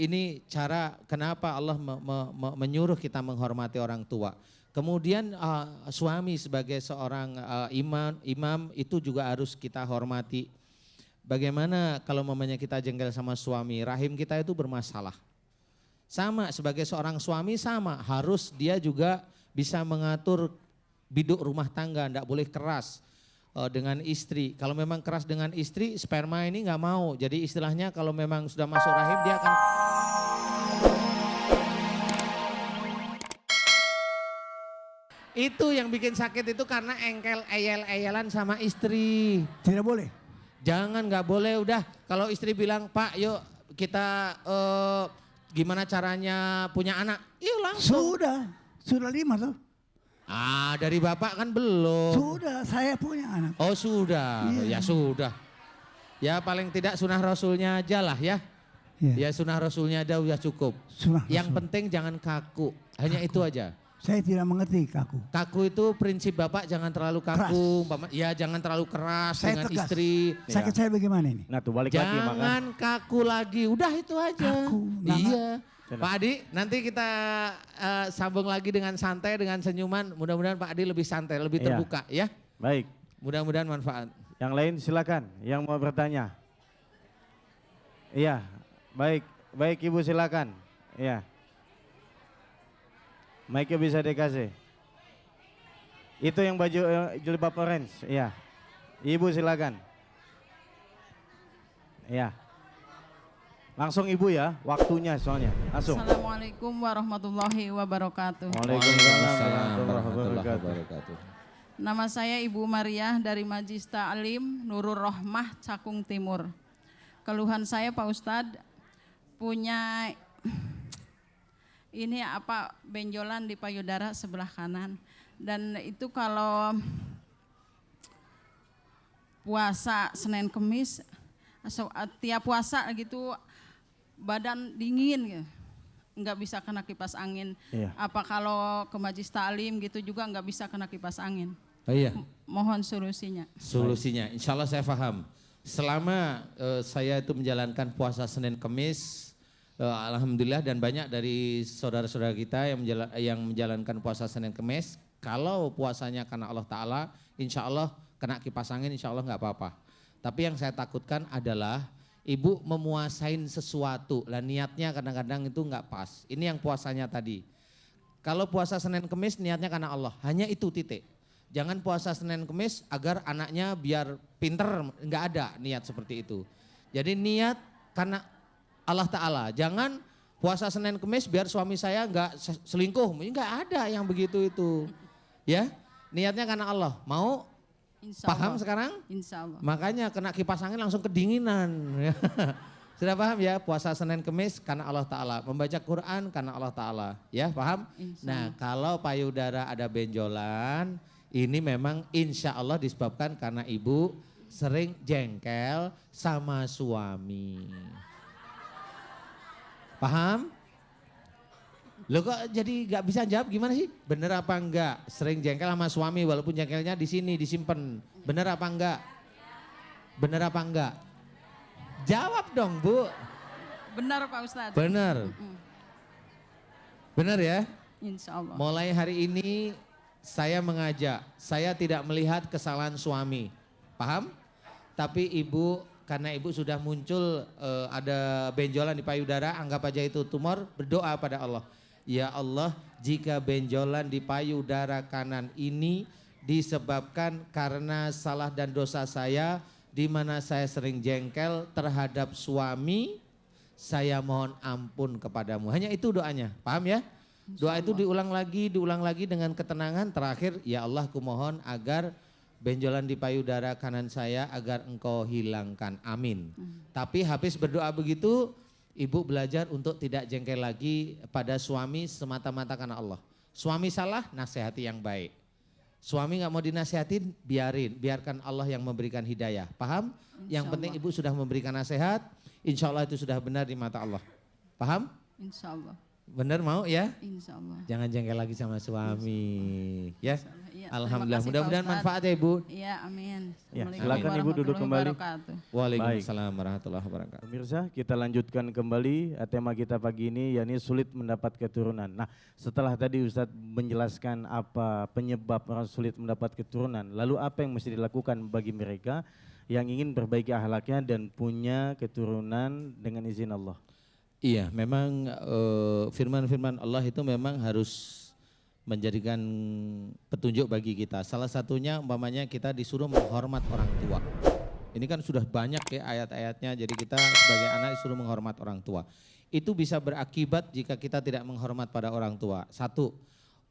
ini cara kenapa Allah menyuruh kita menghormati orang tua. Kemudian suami sebagai seorang imam itu juga harus kita hormati. Bagaimana kalau mamanya kita jengkel sama suami, rahim kita itu bermasalah. Sama sebagai seorang suami sama, harus dia juga bisa mengatur biduk rumah tangga, tidak boleh keras dengan istri. Kalau memang keras dengan istri, sperma ini nggak mau. Jadi istilahnya kalau memang sudah masuk rahim dia akan... Itu yang bikin sakit itu karena engkel eyel-eyelan sama istri. Tidak boleh. Jangan, nggak boleh. Udah kalau istri bilang, Pak yuk kita gimana caranya punya anak. Yuk langsung. Sudah 5 tuh. Dari bapak kan belum. Sudah, saya punya anak. Oh sudah, Iya. ya sudah. Ya paling tidak sunah rasulnya aja lah ya. Iya. Ya sunah rasulnya aja udah cukup. Sunnah Yang Rasul. penting jangan kaku, hanya itu aja. Saya tidak mengerti kaku. Kaku itu prinsip bapak jangan terlalu kaku, ya jangan terlalu keras Saya dengan tegas. istri. Sakit saya bagaimana ini? Nah tuh balik lagi makan. Jangan kaku lagi, udah itu aja. Kaku, Iya. Pak Adi, nanti kita sambung lagi dengan santai, dengan senyuman. Mudah-mudahan Pak Adi lebih santai, lebih Iya. terbuka ya. Baik, Mudah-mudahan manfaat. yang lain silakan yang mau bertanya. Iya, baik Ibu silakan. Iya. Mic-nya bisa dikasih. Itu yang baju jilbab orange, iya. Ibu silakan. Iya. Langsung Ibu ya, waktunya soalnya. Langsung. Assalamualaikum warahmatullahi wabarakatuh. Waalaikumsalam warahmatullahi wabarakatuh. Nama saya Ibu Mariah dari Majlis Ta'lim Nurul Rohmah Cakung Timur. Keluhan saya Pak Ustadz punya ini benjolan di payudara sebelah kanan. Dan itu kalau puasa Senin Kemis, tiap puasa gitu badan dingin gitu. Nggak bisa kena kipas angin. Iya. Apa kalau ke Majlis Ta'lim gitu juga nggak bisa kena kipas angin. Oh iya. Mohon solusinya. Solusinya, insya Allah saya paham. Selama saya itu menjalankan puasa Senin Kemis, alhamdulillah dan banyak dari saudara-saudara kita yang menjalankan puasa Senin Kemis, kalau puasanya karena Allah Ta'ala, insya Allah kena kipas angin, insya Allah nggak apa-apa. Tapi yang saya takutkan adalah ibu memuasain sesuatu, lah niatnya kadang-kadang itu nggak pas. Ini yang puasanya tadi. Kalau puasa Senin Kemis niatnya karena Allah, hanya itu titik. Jangan puasa Senin Kemis agar anaknya biar pinter, nggak ada niat seperti itu. Jadi niat karena Allah Ta'ala, jangan puasa Senin Kemis biar suami saya nggak selingkuh, nggak ada yang begitu itu. Ya, niatnya karena Allah, mau Insya paham Allah. sekarang? Insya Allah. Makanya kena kipas angin langsung kedinginan. Sudah paham ya, puasa Senin Kemis karena Allah Ta'ala, membaca Quran karena Allah Ta'ala, ya paham? Insya Nah Allah. kalau payudara ada benjolan, ini memang insya Allah disebabkan karena ibu sering jengkel sama suami. Paham? Lo kok jadi gak bisa jawab gimana sih? Bener apa enggak? Sering jengkel sama suami walaupun jengkelnya di sini disimpan. Bener apa enggak? Bener apa enggak? Jawab dong Bu. Benar Pak Ustadz. Bener. Bener ya? Insya Allah. Mulai hari ini saya mengajak, saya tidak melihat kesalahan suami. Paham? Tapi ibu, karena ibu sudah muncul ada benjolan di payudara, anggap aja itu tumor, berdoa pada Allah. Ya Allah, jika benjolan di payudara kanan ini disebabkan karena salah dan dosa saya, di mana saya sering jengkel terhadap suami, saya mohon ampun kepadamu. Hanya itu doanya, paham ya? Doa itu diulang lagi dengan ketenangan. Terakhir, ya Allah kumohon agar benjolan di payudara kanan saya agar engkau hilangkan. Amin. Tapi habis berdoa begitu, ibu belajar untuk tidak jengkel lagi pada suami semata-mata karena Allah. Suami salah, nasihati yang baik. Suami nggak mau dinasihatin, biarkan Allah yang memberikan hidayah. Paham? Yang penting ibu sudah memberikan nasihat, insya Allah itu sudah benar di mata Allah. Paham? Insya Allah. Bener mau ya? Insya Allah. Jangan jengkel lagi sama suami. Ya. Iya, Alhamdulillah. terima kasih, Mudah-mudahan Pak Ustadz. manfaat ya Ibu. Iya, amin. Ya, Assalamualaikum silakan Ibu duduk warahmatullahi kembali. wabarakatuh. Waalaikumsalam warahmatullahi wabarakatuh. Pemirsa, kita lanjutkan kembali tema kita pagi ini, yakni sulit mendapat keturunan. Nah, setelah tadi Ustadz menjelaskan apa penyebab orang sulit mendapat keturunan, lalu apa yang mesti dilakukan bagi mereka yang ingin perbaiki akhlaknya dan punya keturunan dengan izin Allah. Iya, memang firman-firman Allah itu memang harus menjadikan petunjuk bagi kita. Salah satunya umpamanya kita disuruh menghormat orang tua. Ini kan sudah banyak ya ayat-ayatnya, jadi kita sebagai anak disuruh menghormat orang tua. Itu bisa berakibat jika kita tidak menghormat pada orang tua. Satu,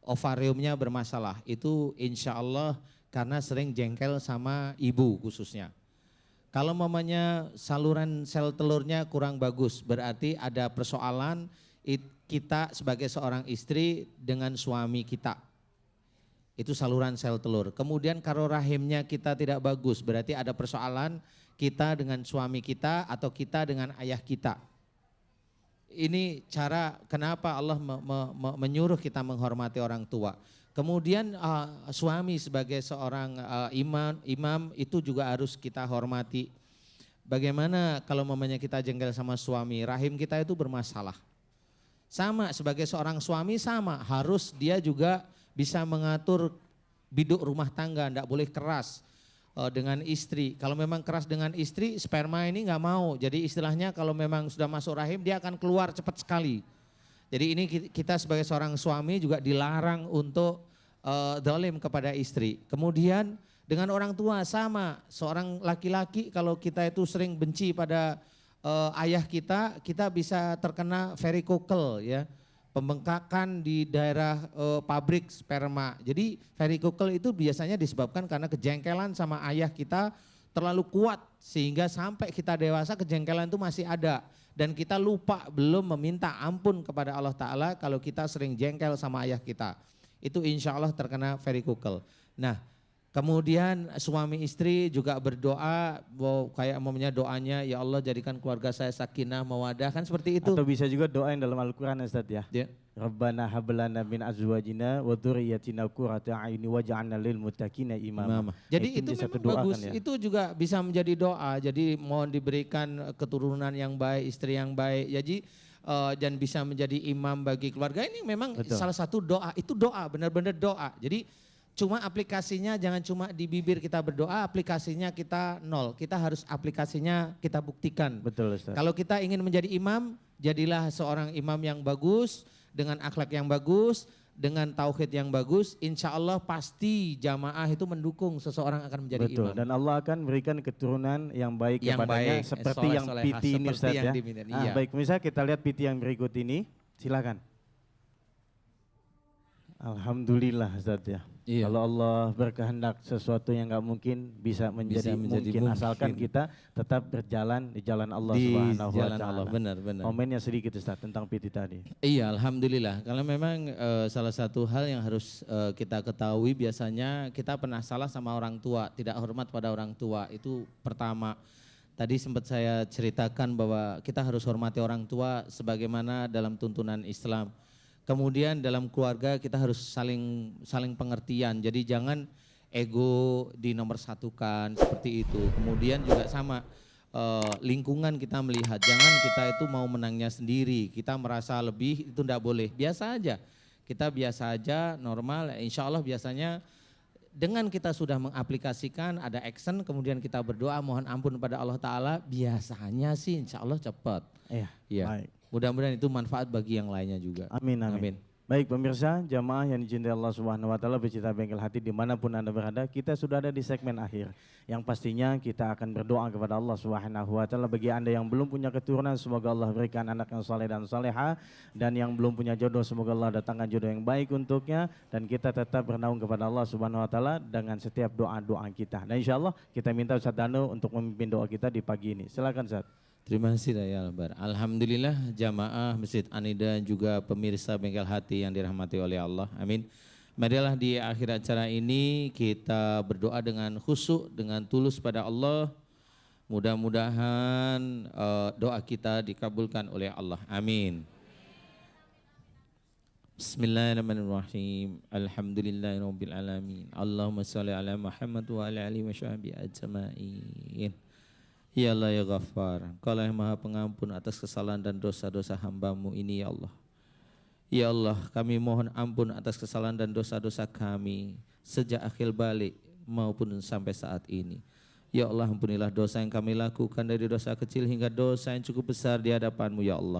ovariumnya bermasalah. Itu insya Allah karena sering jengkel sama ibu khususnya. Kalau mamanya saluran sel telurnya kurang bagus, berarti ada persoalan kita sebagai seorang istri dengan suami kita. Itu saluran sel telur. Kemudian kalau rahimnya kita tidak bagus, berarti ada persoalan kita dengan suami kita atau kita dengan ayah kita. Ini cara kenapa Allah menyuruh kita menghormati orang tua. Kemudian suami sebagai seorang imam itu juga harus kita hormati. Bagaimana kalau mamanya kita jengkel sama suami, rahim kita itu bermasalah. Sama sebagai seorang suami sama, harus dia juga bisa mengatur biduk rumah tangga, tidak boleh keras dengan istri. Kalau memang keras dengan istri, sperma ini nggak mau. Jadi istilahnya kalau memang sudah masuk rahim dia akan keluar cepat sekali. Jadi ini kita sebagai seorang suami juga dilarang untuk zalim kepada istri. Kemudian dengan orang tua sama, seorang laki-laki kalau kita itu sering benci pada ayah kita bisa terkena varikokel ya, pembengkakan di daerah pabrik sperma. Jadi varikokel itu biasanya disebabkan karena kejengkelan sama ayah kita terlalu kuat sehingga sampai kita dewasa kejengkelan itu masih ada. Dan kita lupa belum meminta ampun kepada Allah Ta'ala kalau kita sering jengkel sama ayah kita. Itu insya Allah terkena varikokel. Nah kemudian suami istri juga berdoa, kayak umumnya doanya ya Allah jadikan keluarga saya sakinah mawadah, kan seperti itu. Atau bisa juga doa yang dalam Al-Quran Ustaz ya. Ya. Rabbana hablana min azwajina wa dzurriyyatina qurrata a'yuni waj'alna lil muttaqina imama. Jadi itu satu memang doa bagus, kan ya? itu juga bisa menjadi doa. Jadi mohon diberikan keturunan yang baik, istri yang baik. Jadi dan bisa menjadi imam bagi keluarga, ini memang Betul. salah satu doa. Itu doa, benar-benar doa. Jadi cuma aplikasinya jangan cuma di bibir kita berdoa, aplikasinya kita nol. Kita harus aplikasinya kita buktikan. Betul Ustaz. Kalau kita ingin menjadi imam, jadilah seorang imam yang bagus, dengan akhlak yang bagus, dengan tauhid yang bagus, insya Allah pasti jamaah itu mendukung seseorang akan menjadi Betul. imam. Dan Allah akan memberikan keturunan yang baik Yang kepadanya baik, seperti yang soleh-solehah, Piti ini seperti Ustaz yang ya. diminta, Ah, iya. baik pemirsa, kita lihat Piti yang berikut ini. Silakan. Alhamdulillah Ustaz ya. Iya. Kalau Allah berkehendak sesuatu yang nggak mungkin bisa menjadi, mungkin. Asalkan kita tetap berjalan di jalan Allah Di Subhanahu wa jalan taala. Allah, benar. Komennya sedikit Ustaz tentang Piti tadi. Iya, alhamdulillah. Kalau memang salah satu hal yang harus kita ketahui, biasanya kita pernah salah sama orang tua, tidak hormat pada orang tua. Itu pertama. Tadi sempat saya ceritakan bahwa kita harus hormati orang tua sebagaimana dalam tuntunan Islam. Kemudian dalam keluarga kita harus saling pengertian. Jadi jangan ego dinomorsatukan seperti itu. Kemudian juga sama lingkungan kita melihat, jangan kita itu mau menangnya sendiri, kita merasa lebih, itu tidak boleh. Biasa aja, kita biasa aja, normal. Insya Allah biasanya dengan kita sudah mengaplikasikan, ada action, kemudian kita berdoa mohon ampun pada Allah Ta'ala, biasanya sih insya Allah cepat. Iya. Baik. Mudah-mudahan itu manfaat bagi yang lainnya juga. Amin. Baik pemirsa, jamaah yang dicintai Allah Subhanahu wa taala, pecinta bengkel hati dimanapun Anda berada, kita sudah ada di segmen akhir. Yang pastinya kita akan berdoa kepada Allah Subhanahu wa taala bagi Anda yang belum punya keturunan, semoga Allah berikan anak yang saleh dan saleha, dan yang belum punya jodoh semoga Allah datangkan jodoh yang baik untuknya, dan kita tetap bernaung kepada Allah Subhanahu wa taala dengan setiap doa-doa kita. Dan insyaallah kita minta Ustaz Danu untuk memimpin doa kita di pagi ini. Silakan Ustaz. Terima kasih Daya Albar. Alhamdulillah jamaah Masjid Anida juga pemirsa bengkel hati yang dirahmati oleh Allah. Amin. Marilah di akhir acara ini kita berdoa dengan khusyuk, dengan tulus pada Allah. Mudah-mudahan doa kita dikabulkan oleh Allah. Amin. Bismillahirrahmanirrahim. Alhamdulillahirabbil alamin. Allahumma shalli ala Muhammad wa ala alihi wa sahbihi ajmain. Ya Allah ya Ghaffar, Kaulah yang Maha Pengampun atas kesalahan dan dosa-dosa hamba-Mu ini ya Allah. Ya Allah, kami mohon ampun atas kesalahan dan dosa-dosa kami sejak akhir balik maupun sampai saat ini. Ya Allah, ampunilah dosa yang kami lakukan dari dosa kecil hingga dosa yang cukup besar di hadapan-Mu ya Allah.